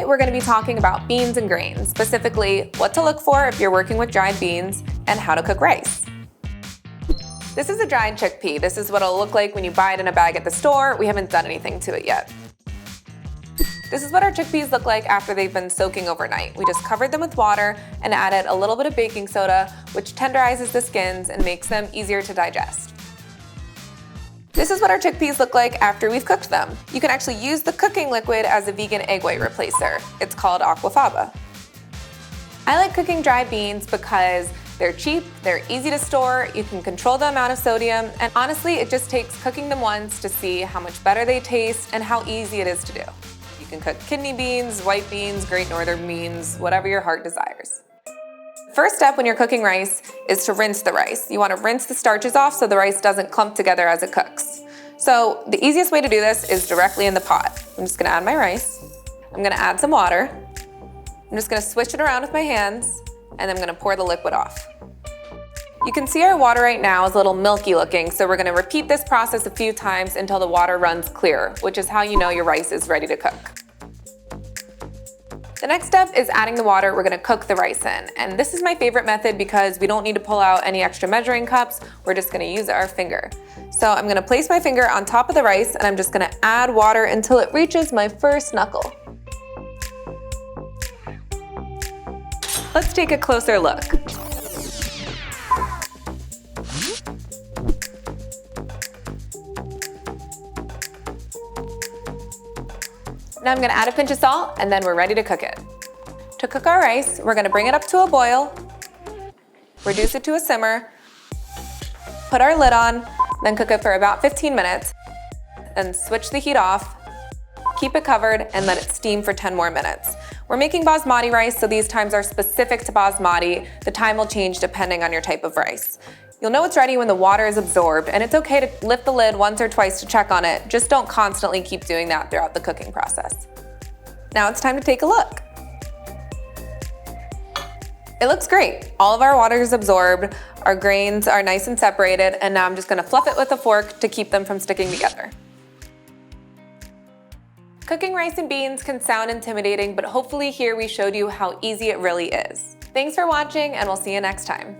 we're going to be talking about beans and grains, specifically what to look for if you're working with dried beans and how to cook rice. This is a dried chickpea. This is what it'll look like when you buy it in a bag at the store. We haven't done anything to it yet. This is what our chickpeas look like after they've been soaking overnight. We just covered them with water and added a little bit of baking soda, which tenderizes the skins and makes them easier to digest. This is what our chickpeas look like after we've cooked them. You can actually use the cooking liquid as a vegan egg white replacer. It's called aquafaba. I like cooking dried beans because they're cheap, they're easy to store, you can control the amount of sodium, and honestly, it just takes cooking them once to see how much better they taste and how easy it is to do. You can cook kidney beans, white beans, great northern beans, whatever your heart desires. First step when you're cooking rice is to rinse the rice. You want to rinse the starches off so the rice doesn't clump together as it cooks. So the easiest way to do this is directly in the pot. I'm just going to add my rice. I'm going to add some water. I'm just going to swish it around with my hands, and I'm going to pour the liquid off. You can see our water right now is a little milky looking, so we're going to repeat this process a few times until the water runs clear, which is how you know your rice is ready to cook. The next step is adding the water we're going to cook the rice in, and this is my favorite method because we don't need to pull out any extra measuring cups, we're just going to use our finger. So I'm going to place my finger on top of the rice and I'm just going to add water until it reaches my first knuckle. Let's take a closer look. Now I'm going to add a pinch of salt and then we're ready to cook it. To cook our rice, we're going to bring it up to a boil, reduce it to a simmer, put our lid on, then cook it for about 15 minutes, then switch the heat off, keep it covered, and let it steam for 10 more minutes. We're making basmati rice, so these times are specific to basmati. The time will change depending on your type of rice. You'll know it's ready when the water is absorbed, and it's okay to lift the lid once or twice to check on it. Just don't constantly keep doing that throughout the cooking process. Now it's time to take a look. It looks great. All of our water is absorbed, our grains are nice and separated, and now I'm just gonna fluff it with a fork to keep them from sticking together. Cooking rice and beans can sound intimidating, but hopefully here we showed you how easy it really is. Thanks for watching, and we'll see you next time.